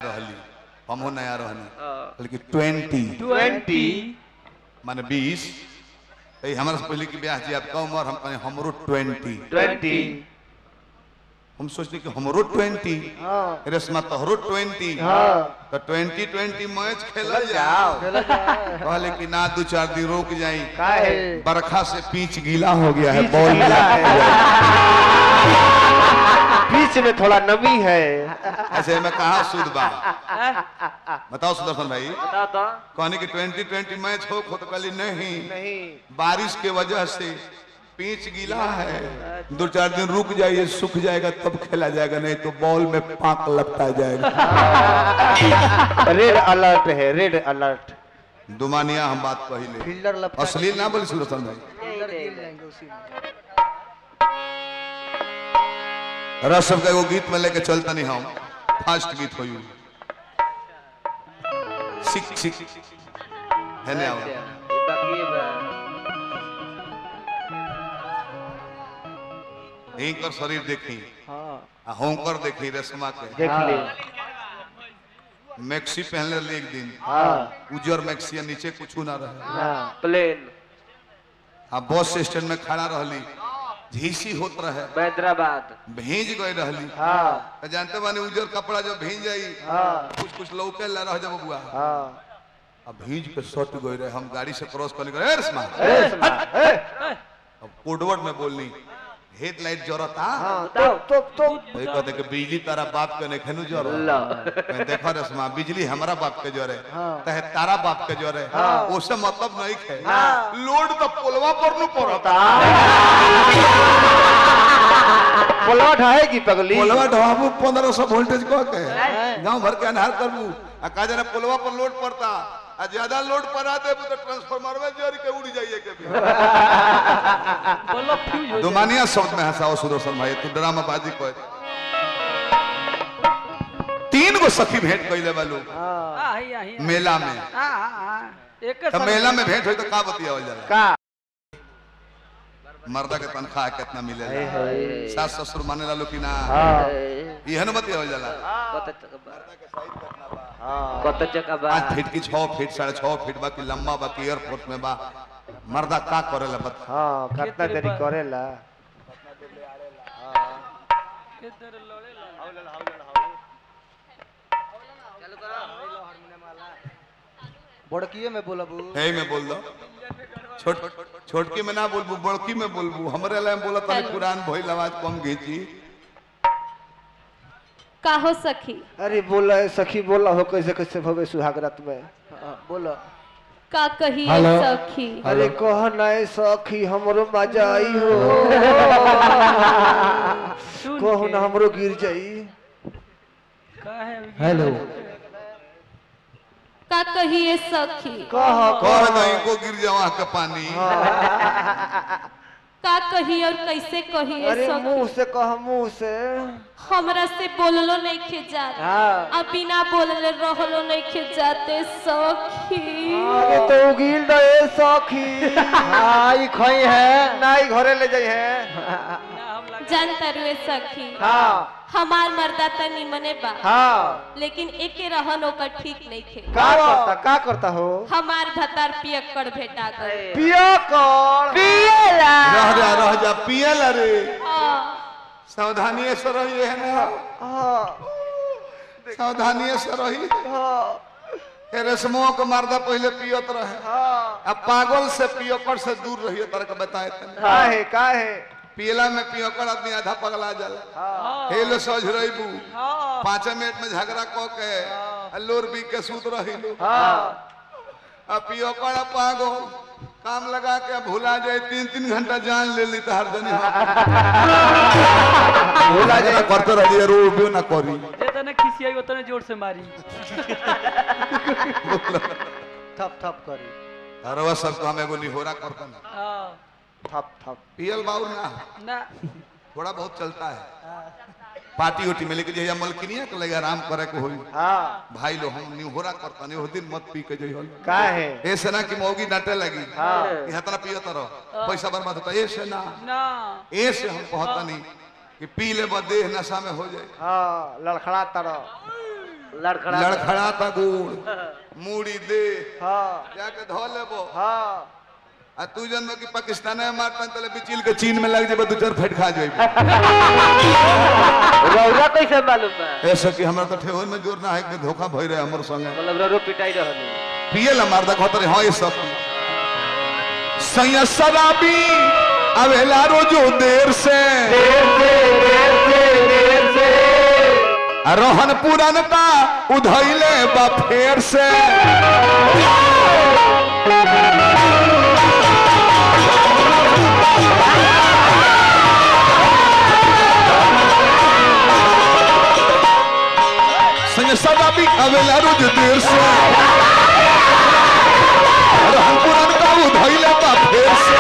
रहली हमहू नया रहनी बल्कि 20 माने 20 हमारा से पहले की ब्याह जी आपका उम्र हम कहें हमरो 20 हम सोचते कि हमरो 20 रेशमा तोहरो 20 तो 20 मैच खेला जाओ कहले कि ना 2-4 दिन रुक जाई बरखा से पिच गीला हो गया है बॉल गीला बीच में थोड़ा नमी है। ऐसे में कहा शुद्ध बा बताओ सुदर्शन भाई बता तो कहने की 20 मैच हो तो कहली नहीं बारिश के वजह से पिच गीला है 2-4 दिन रुक जाइए सूख जाएगा तब खेला जाएगा नहीं तो बॉल में पाक लगता जाएगा। रेड अलर्ट है रेड अलर्ट। दुमानिया हम बात पहले अश्लील ना बोली सुदर्शन भाई। रसम का वो गीत में लेके चलता नहीं हम फास्ट गीत हो सिक है ना कर शरीर देखी होंकर देखी रेशमा के देख ली मैक्सी पहन ले एक दिन उजर मैक्सी नीचे कुछ ना रहे प्लेन बस स्टैंड में खड़ा रहली झीसी होत रहे हैदराबाद भीज गए रहली तो जानते बानी उजर कपड़ा जो भीज जाई कुछ लौके ला रह जब बुआ अब भीज के सट गए रहे हम गाड़ी से क्रॉस करने गए रेशमा अब कोडवर्ड में बोलनी हेडलाइट जरता तो कहते कि बिजली तारा बाप के नहीं खेनु जर मैं देखा रेशमा बिजली हमारा बाप के जरे तहे तारा बाप के जरे उससे मतलब नहीं खे लोड तो पुलवा पर नु पड़ता पुलवा ढाएगी पगली पुलवा ढाबू 1500 वोल्टेज को के गांव भर के अनहार करबू आ का जना पुलवा पर लोड पड़ता आ ज्यादा लोड पर आ देबू तो ट्रांसफार्मर में जरी के उड़ जाइए के भी बोलो फ्यूज हो दुमानिया शब्द में हंसाओ सुदर्शन भाई तू ड्रामा बाजी को 3 गो सखी भेंट कइले बालू मेला में एक तो मेला में भेंट होई तो का बतियावल जाला का मर्दा के तनख्वाह कितना मिलेला सास ससुर माने ला लो कि ना इहन बतियावल जाला कत चका बा 5 फीट की 6 फीट 6.5 फीट बा कि लंबा बा कि एयरपोर्ट में बा मर्दा का करेला बता हां कितना देरी करेला बड़किए में बोलबू हे में बोल दो छोटकी में ना बोलबू बड़की में बोलबू हमरे ला बोला तनी कुरान भइल आवाज कम घीची का हो सखी अरे बोला है सखी बोला हो कैसे कैसे भवे सुहागरात में बोलो का कही सखी अरे कह नहीं सखी हमरो मजा आई हो कहो ना हमरो गिर जाई हेलो का कही सखी कह नहीं को गिर जावा के पानी का कही और कैसे कही अरे मुंह से कह मुंह से हमरा से बोललो नहीं खे जात अब बिना बोलले रहलो नहीं खे जाते सखी अरे तो गिल दे सखी हां खई है नाई घरे ले जाई है जानता रुए सखी हां हमार मर्दा त निमने बा हां लेकिन एके रहन ओकर ठीक नहीं खे का करता हो हमार भतार पियक्कड़ भेटा गए पियला रह जा पियला रे हां सावधानी से रही है ना सावधानी से रही रेशमो के मर्दा पहले पियत रहे अब पागल से पियकर से दूर रहिए तरह के बताए काहे पियला में पियकर आदमी आधा पगला जाला हेलो सज रहीबू 5 मिनट में झगड़ा क के लोर बी के सूत रहिलू अब पियकर पागल काम लगा के भूला जाए 3-3 घंटा जान ले ली तो हर जनी भूला जाए करते रहिए रो भी ना करी जितना खिसियाई उतने जोर से मारी थप करी हरवा सब तो हम एगो निहोरा करता ना हां थप पियल बाउर ना थोड़ा बहुत चलता है पार्टी उटी में लेकिन जहिया मलकिनिया के लगे आराम करे को होई भाई लो हम निहोरा करता नहीं हो दिन मत पी के जइहो काहे ऐसे ना कि मौगी डांटे लगी कि हतरा पियत रहो पैसा बर्बाद होता ऐसे ना ऐसे हम कहता नहीं कि पी ले देह नशा में हो जाए लड़खड़ा तरह लड़खड़ा था गुड़ मूड़ी दे हाँ जाके धो लेबो हाँ आ तू जनबो कि पाकिस्तान में मारता तले बिचिल के चीन में लग जेबो दो चार फेट खा जेबो रौरा कैसे मालूम बा ऐसा कि हमरा तो ठेवन में जोर ना है कि धोखा भई रहे हमर संगे मतलब रौरो पिटाई रहनी पिए ला मारदा खतरे हां ये सब सैया शराबी अवेला रोजो देर से रोहन पुरानता उधैले बा फेर से सैया शराबी अवेला रोजो देर से रोहन पुरानता उधैले बा फेर से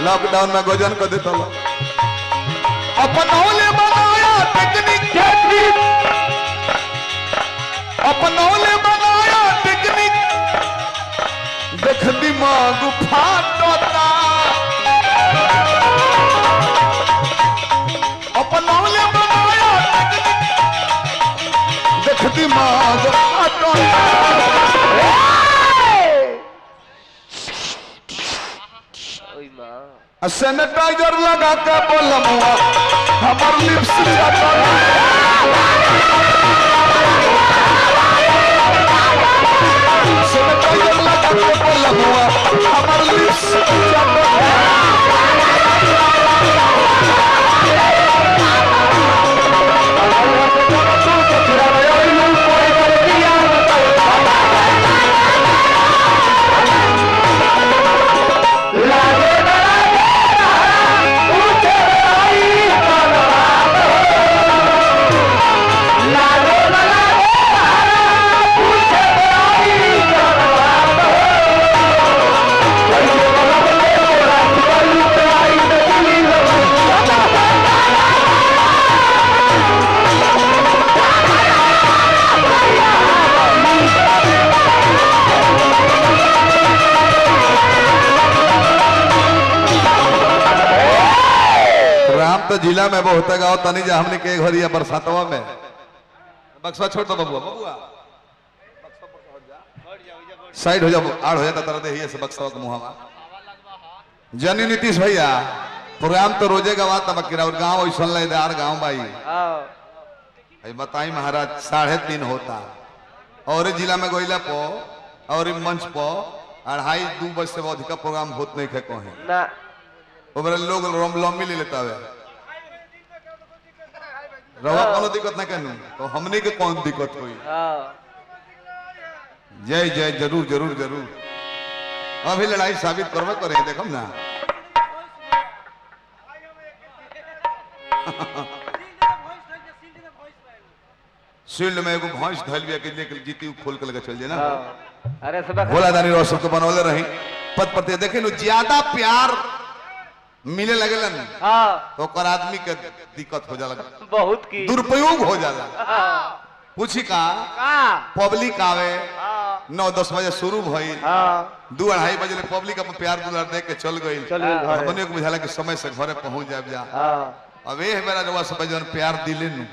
लॉकडाउन में गोजन कर देता अपनौले बनाया टेक्निक अपनौले बनाया टेक्निक देख दिमाग फाटता अपनौले बनाया टेक्निक देख दिमाग फाटता सैनिटाइजर लगा के बोलमुआ हमर लिप्स सैनिटाइजर लगा के बोलमुआ हमर लिप्स तो जिला में बहुत गाँव तनी जा हमने के घर या बरसातवा में बक्सा छोड़ दो बबुआ बबुआ साइड हो जाओ आड़ हो जाता तरह दे से बक्सा के मुहावा जनी नीतीश भैया प्रोग्राम तो रोजे गवा तब किरा और गांव ऐसा लयदार गांव भाई बताई महाराज 3:30 होता और जिला में गोइला पो और मंच पो 2:30 बजे से अधिक प्रोग्राम होत नहीं खे कहे ना ओबरे लोग लंबी ले लेता है रवा कोनो दिक्कत ना कहनू तो हमने के कौन दिक्कत हुई जय जय जरूर जरूर जरूर अभी लड़ाई साबित करवा करे देखम ना शील्ड में एगो भैंस धल बिया के जीती खोल के लगे चल जाए ना अरे सब भोला दानी रोशन को बनवले रही पद पति देखे नु ज्यादा प्यार मिले लगलन तो कर आदमी के दिक्कत हो जाला बहुत की दुरुपयोग हो जाला पूछी का पब्लिक आवे 9-10 बजे शुरू भई 2-2:30 बजे पब्लिक अपन प्यार दुलार दे के चल गई अपने को बुझाला कि समय से घरे पहुंच जाब जा अब ए मेरा जवा सब जन प्यार दिले नु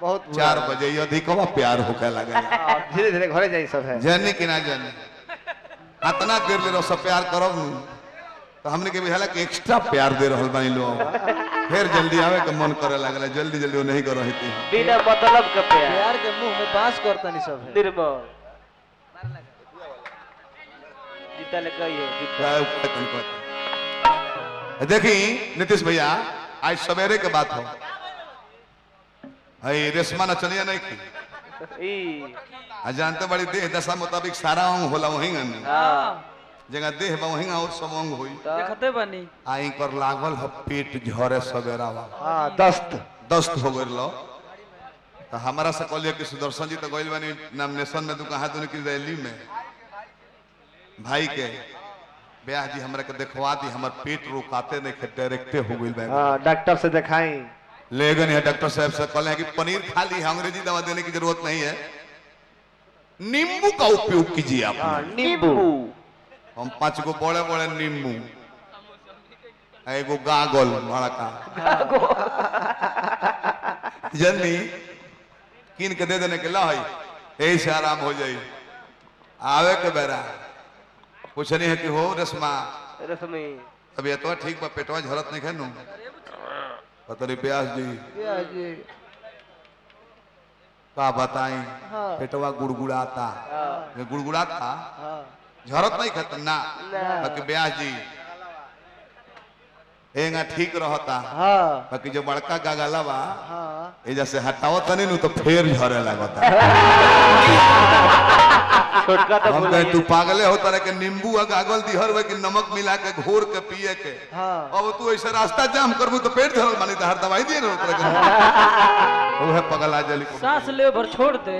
बहुत 4 बजे अधिकवा प्यार होके लगे धीरे धीरे घरे जाई सब है जानी कि ना जानी इतना देर ले सब प्यार करब नु तो हमने के बुझाला कि एक्स्ट्रा प्यार दे रहल बानी लोग फिर जल्दी आवे के मन करे लागला जल्दी जल्दी वो नहीं कर रही थी बिना मतलब के प्यार के मुंह में बांस करता नहीं सब है निर्मल जीता ले कहिए देखी नीतीश भैया आज सवेरे के बात हो रेशमा नचनिया नहीं की जानते बड़ी देह दशा मुताबिक सारा अंग होला वही जगह देह वही और सब अंग हुई देखते बनी आई कर लागल है पेट झरे सवेरा दस्त हो गइल तो हमारा से कहलिए कि सुदर्शन जी तो गइल बानी नॉमिनेशन में तू कहा तूने की रैली में भाई के ब्याह जी हमरा के देखवा दी हमर पेट रोकाते नहीं खे डायरेक्टे हो गइल बा डॉक्टर से दिखाई लेकिन ये डॉक्टर साहब से कहले हैं कि पनीर खा ली अंग्रेजी दवा देने की जरूरत नहीं है नींबू का उपयोग कीजिए आप नींबू हम 5 गो बड़े बड़े नींबू एगो गागल बड़ा का जन्नी किन के दे देने के ला यही से आराम हो जाई आवे के बेरा पूछनी है कि हो रस्मा रश्मि तबीयत ठीक बा पेटवा झरत नहीं खेनू पतरी प्यास जी का बताई पेटवा गुड़गुड़ाता गुड़गुड़ाता झरत नहीं खेत ना बाकी ब्यास जी एंगा ठीक रहता बाकी जो बड़का गागला बा ये जैसे हटाओ तनी नु तो फिर झरे लगता छोटका तो हम कहे तू पागले होता रहे कि नींबू आ गागल दिहर वे कि नमक मिला के घोर के पिए के अब तू ऐसा रास्ता जाम करबू तो पेट झरल मानी तो हर दवाई दिए ना उतर के वो है पगला जली सांस ले भर छोड़ दे।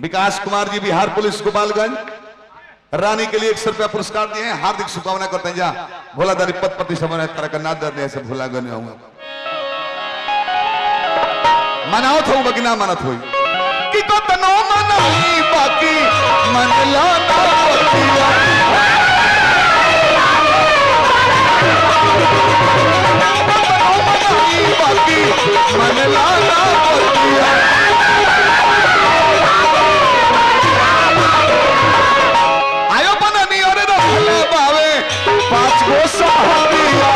विकास कुमार जी बिहार पुलिस गोपालगंज रानी के लिए 100 रुपया पुरस्कार दिए हैं हार्दिक शुभकामना करते हैं जा भोलादारी पद प्रति समय तरह का नाद दर्द ऐसे भूला गए होंगे मनाओ था बाकी ना मनत हुई कि तो तनो मनाई बाकी मन लाना बाकी मन लाना आयो बनानी और बावे 5 गो साहबिया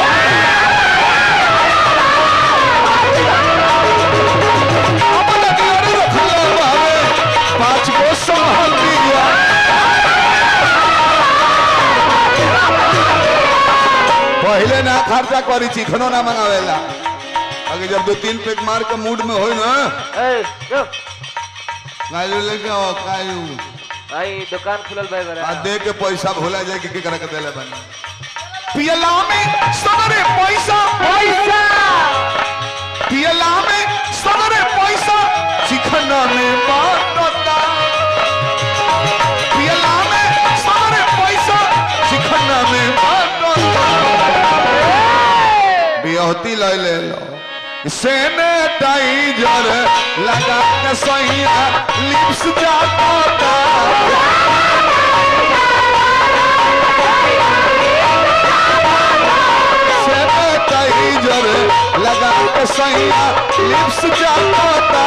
पहले ना खर्चा करी चिकनो ना मंगावेला अगर जब 2-3 पैक मार के मूड में होई ना कायू लेके आओ कायू भाई दुकान खुलल भाई बरा आ दे के पैसा भूला जाए कि करा के देले बनी पियला में सबरे पैसा पियला में सबरे पैसा चिकना में बाटता पियला में सबरे पैसा चिकना में बाटता बियहती ले लो सैनिटाइजर लगा के सैया लिप्स जाता सैनिटाइजर लगा के सैया लिप्स जाता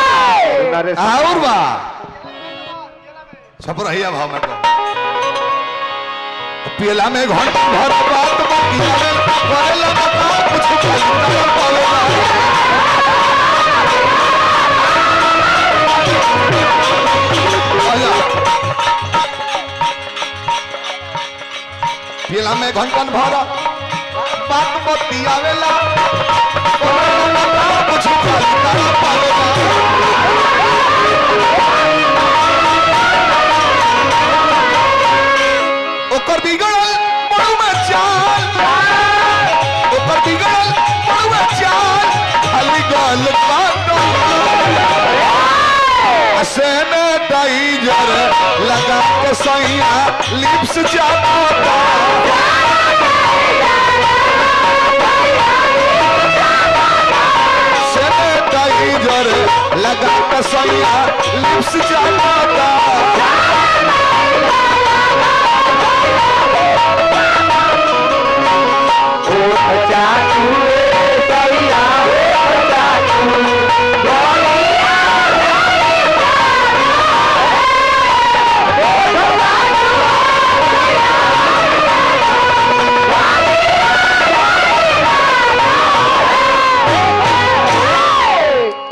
और बा छपरहिया भाव में पियला में घंटा भर बात करेला कुछ पियला में घंटन भर बात बतियावेला कुछ ओकर बिगड़ल बड़ुआ चाल ओकर बिगड़ल बड़ुआ चाल खाली गाल काटो सैनिटाइजर लगा के सैया लिप्स जाता सैनिटाइजर लगा के सैया लिप्स जाता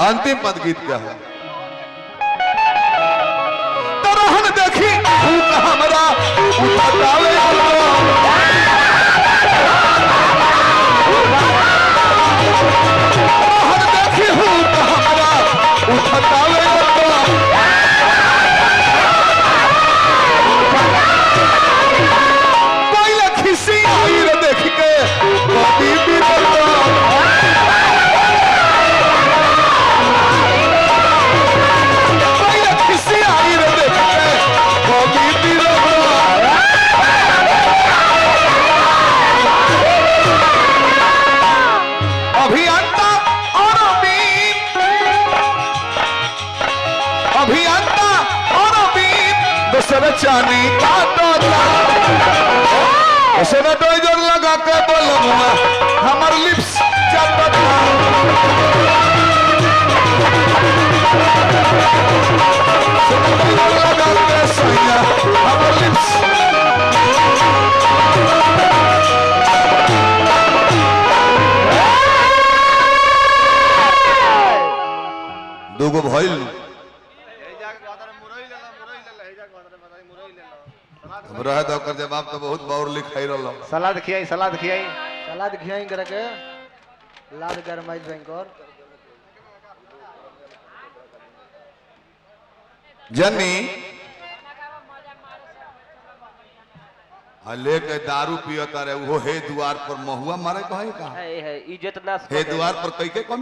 अंतिम पद गीत क्या है तरहन देखी भूख हमरा उठतावे हर देखी हूँ तो हमारा उठतावे पहले खिसी आई रे देख के कभी भी पहले खिसी आई रे देख के कभी भी अभियंता और अभियंता और दूसरे चानी का तोता उसने डोजर लगा के बोलूंगा हमार लिप्स जाता था डोजर लगा के सैया हमार लिप्स दूगो भइल रह दो कर जवाब तो बहुत बाउर लिखाई रहल सलाद खियाई सलाद खियाई करे के लाद गरमाई बैंकर जनी लेके दारू पियता रहे वो हे द्वार पर महुआ मारे कहीं कहा है इज्जत ना हे द्वार पर कई के कमी